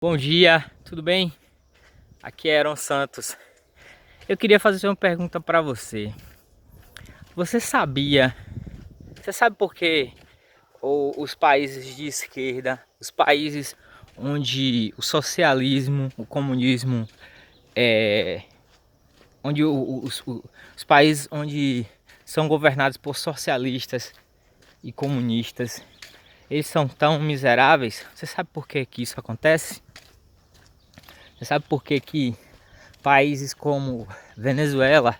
Bom dia, tudo bem? Aqui é Aaron Santos. Eu queria fazer uma pergunta para você. Você sabia? Você sabe por que os países de esquerda, os países onde o socialismo, o comunismo, onde os países onde são governados por socialistas e comunistas, eles são tão miseráveis? Você sabe por que isso acontece? Você sabe por que países como Venezuela,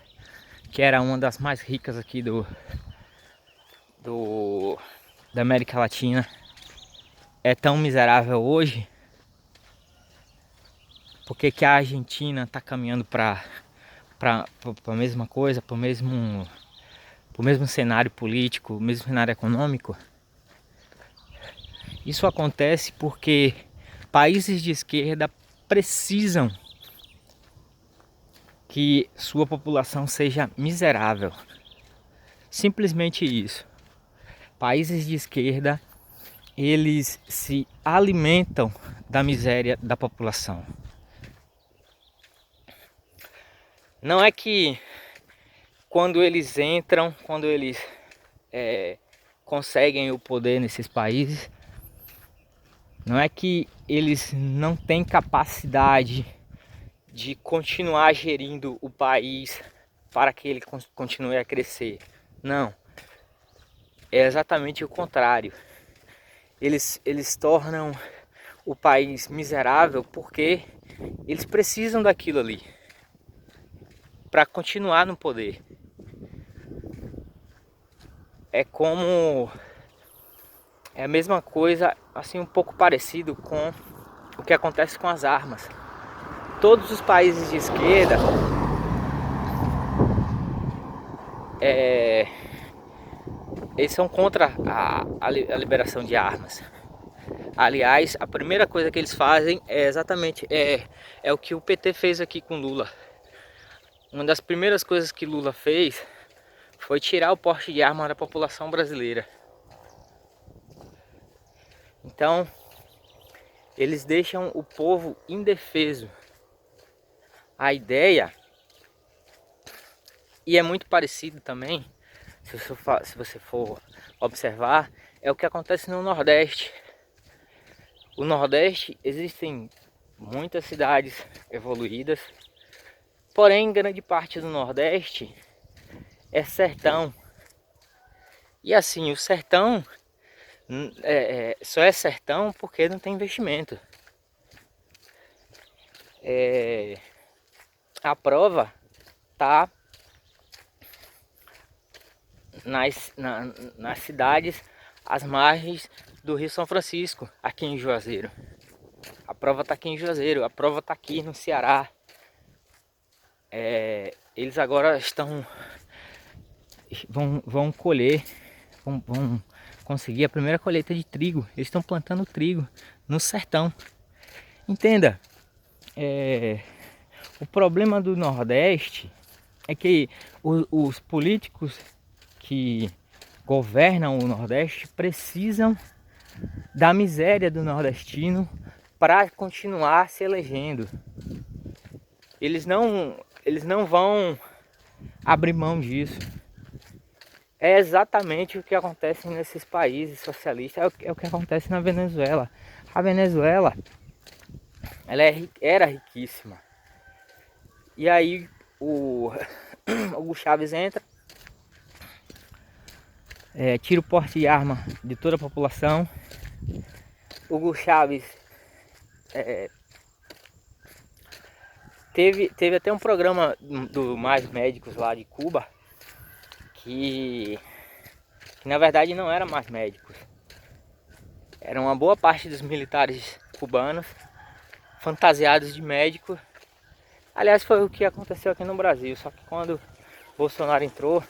que era uma das mais ricas aqui da América Latina, é tão miserável hoje? Porque que a Argentina está caminhando para a mesma coisa, para o mesmo cenário político, o mesmo cenário econômico? Isso acontece porque países de esquerda precisam que sua população seja miserável. Simplesmente isso. Países de esquerda, eles se alimentam da miséria da população. Não é que quando eles entram, quando eles conseguem o poder nesses países, não é que eles não têm capacidade de continuar gerindo o país para que ele continue a crescer. Não. É exatamente o contrário. Eles tornam o país miserável porque eles precisam daquilo ali para continuar no poder. É a mesma coisa, assim, um pouco parecido com o que acontece com as armas. Todos os países de esquerda eles são contra a liberação de armas. Aliás, a primeira coisa que eles fazem é exatamente o que o PT fez aqui com Lula. Uma das primeiras coisas que Lula fez foi tirar o porte de arma da população brasileira. Então, eles deixam o povo indefeso. A ideia, e é muito parecido também, se você for observar, é o que acontece no Nordeste. O Nordeste, existem muitas cidades evoluídas, porém grande parte do Nordeste é sertão. E assim, o sertão só é sertão porque não tem investimento. A prova tá nas cidades às margens do Rio São Francisco, aqui em Juazeiro. A prova tá aqui em Juazeiro, a prova tá aqui no Ceará. Eles agora vão colher, vão conseguir a primeira colheita de trigo. Eles estão plantando trigo no sertão. Entenda, o problema do Nordeste é que os políticos que governam o Nordeste precisam da miséria do nordestino para continuar se elegendo. Eles não vão abrir mão disso. É exatamente o que acontece nesses países socialistas, é o que acontece na Venezuela. A Venezuela, ela era riquíssima. E aí o Hugo Chávez entra, tira o porte de arma de toda a população. Hugo Chávez teve até um programa do Mais Médicos lá de Cuba, que na verdade não era Mais Médicos. Era uma boa parte dos militares cubanos fantasiados de médico. Aliás, foi o que aconteceu aqui no Brasil, só que quando Bolsonaro entrou,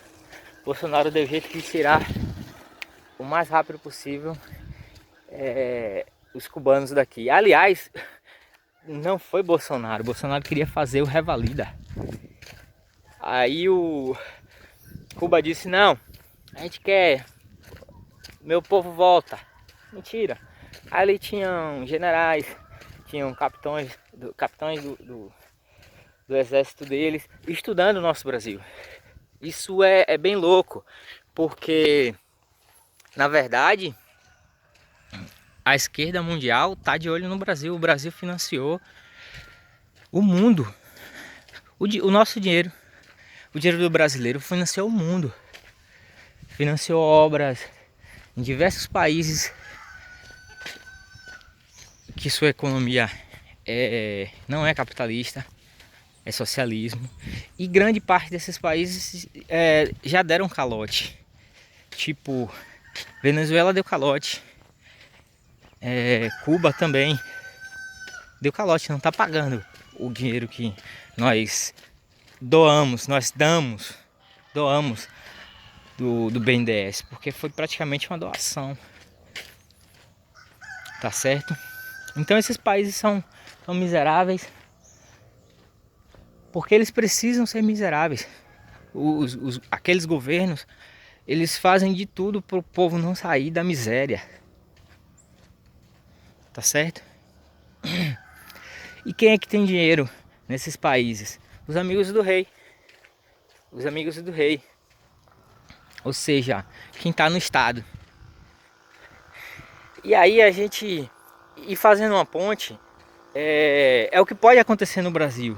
Bolsonaro deu jeito de tirar o mais rápido possível os cubanos daqui. Aliás, não foi Bolsonaro. Bolsonaro queria fazer o Revalida. Aí o Cuba disse: não, a gente quer, meu povo volta. Mentira. Aí ali tinham generais, tinham capitães do exército deles estudando o nosso Brasil. Isso é bem louco, porque na verdade a esquerda mundial tá de olho no Brasil. O Brasil financiou o mundo. O nosso dinheiro, o dinheiro do brasileiro financiou o mundo. Financiou obras em diversos países que sua economia não é capitalista, é socialismo. E grande parte desses países já deram calote. Tipo, Venezuela deu calote. Cuba também deu calote, não tá pagando o dinheiro que nós doamos do BNDES, porque foi praticamente uma doação, tá certo? Então esses países são miseráveis porque eles precisam ser miseráveis. Aqueles governos, eles fazem de tudo para o povo não sair da miséria, tá certo? E quem é que tem dinheiro nesses países? Os amigos do rei. Os amigos do rei. Ou seja, quem está no estado. E aí a gente ir fazendo uma ponte é o que pode acontecer no Brasil.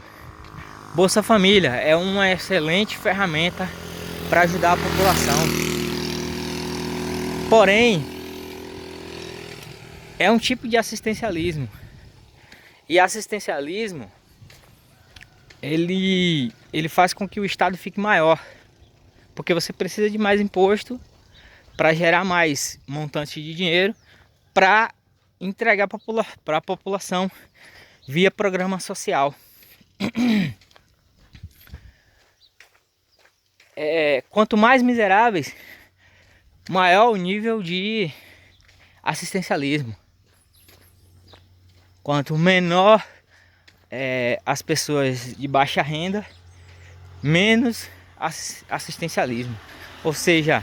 Bolsa Família é uma excelente ferramenta para ajudar a população. Porém, é um tipo de assistencialismo. E assistencialismo ele faz com que o estado fique maior, porque você precisa de mais imposto para gerar mais montante de dinheiro para entregar para a população via programa social. Quanto mais miseráveis, maior o nível de assistencialismo. Quanto menor as pessoas de baixa renda, menos assistencialismo. Ou seja,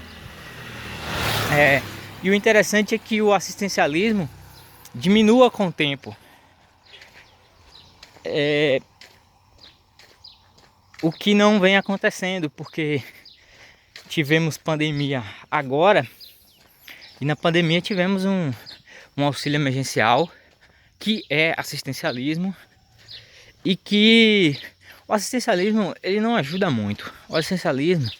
e o interessante é que o assistencialismo diminua com o tempo. O que não vem acontecendo, porque tivemos pandemia agora, e na pandemia tivemos um auxílio emergencial, que é assistencialismo, e que o assistencialismo ele não ajuda muito. O assistencialismo,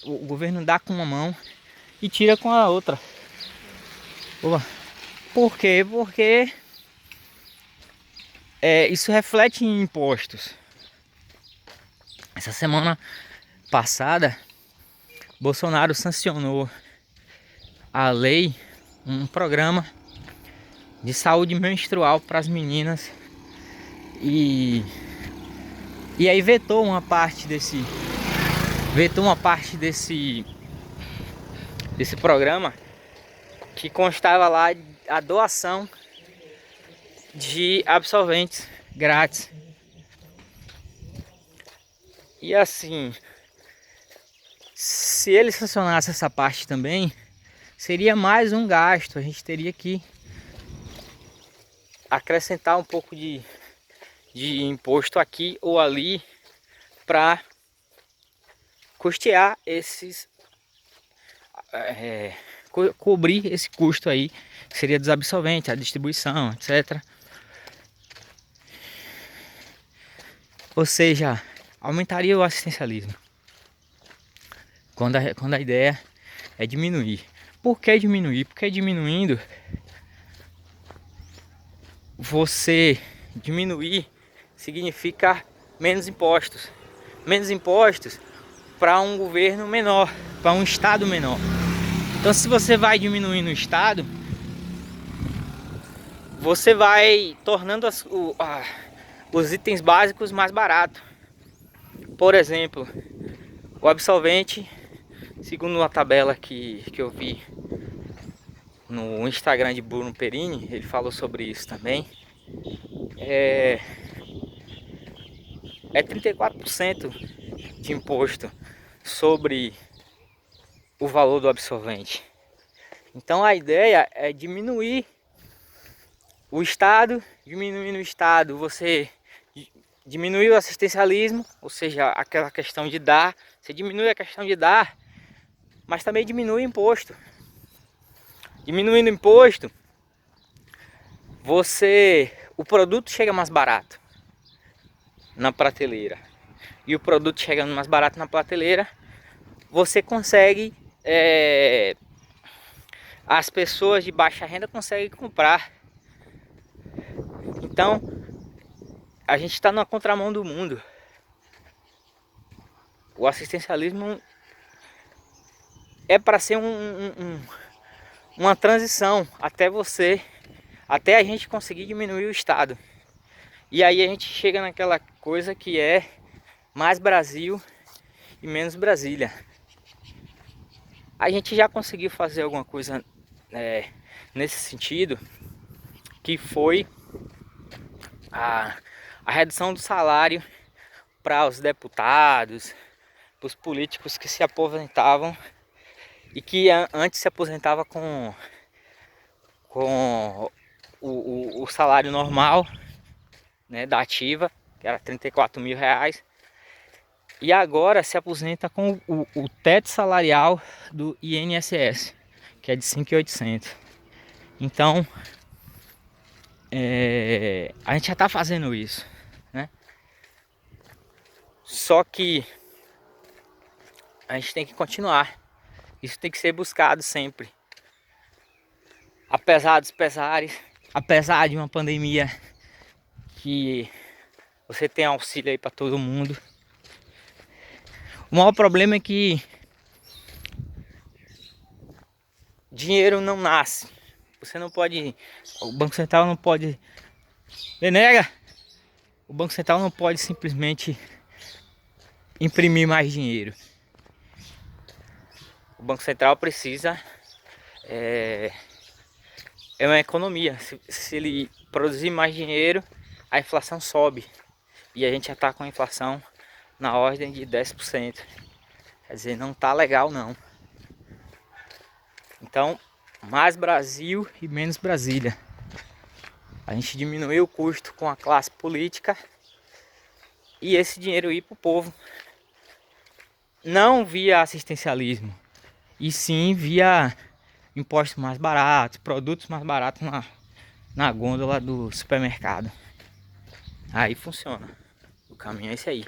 o governo dá com uma mão e tira com a outra. Por quê? Porque isso reflete em impostos. Essa semana passada, Bolsonaro sancionou a lei, um programa de saúde menstrual para as meninas, e aí vetou uma parte desse programa, que constava lá a doação de absorventes grátis. E assim, se ele sancionasse essa parte também, seria mais um gasto. A gente teria que acrescentar um pouco de imposto aqui ou ali para custear cobrir esse custo aí, que seria dos absorventes, a distribuição, etc. Ou seja, aumentaria o assistencialismo, quando a ideia é diminuir. Por que diminuir? Porque diminuindo, você diminuir significa menos impostos. Menos impostos para um governo menor, para um estado menor. Então, se você vai diminuindo o estado, você vai tornando os itens básicos mais baratos. Por exemplo, o absorvente, segundo uma tabela que eu vi no Instagram de Bruno Perini, ele falou sobre isso também, é 34% de imposto sobre o valor do absorvente. Então a ideia é diminuir o Estado, diminuindo o Estado, você diminui o assistencialismo, ou seja, aquela questão de dar, você diminui a questão de dar, mas também diminui o imposto. Diminuindo o imposto, o produto chega mais barato na prateleira. E o produto chegando mais barato na prateleira, você consegue, as pessoas de baixa renda conseguem comprar. Então, a gente está na contramão do mundo. O assistencialismo é para ser uma transição até a gente conseguir diminuir o Estado. E aí a gente chega naquela coisa que é mais Brasil e menos Brasília. A gente já conseguiu fazer alguma coisa nesse sentido, que foi a redução do salário para os deputados, para os políticos que se aposentavam e que antes se aposentava com o salário normal, né, da ativa, que era 34 mil reais, e agora se aposenta com o teto salarial do INSS, que é de 5.800. Então, a gente já está fazendo isso, né? Só que a gente tem que continuar. Isso tem que ser buscado sempre. Apesar dos pesares, apesar de uma pandemia que você tem auxílio aí para todo mundo. O maior problema é que dinheiro não nasce. Você não pode, o Banco Central não pode, nega. O Banco Central não pode simplesmente imprimir mais dinheiro. O Banco Central precisa é uma economia. Se ele produzir mais dinheiro, a inflação sobe. E a gente já está com a inflação na ordem de 10%. Quer dizer, não tá legal não. Então, mais Brasil e menos Brasília. A gente diminuiu o custo com a classe política e esse dinheiro ir para o povo. Não via assistencialismo, e sim via impostos mais baratos, produtos mais baratos na gôndola do supermercado. Aí funciona. O caminho é esse aí.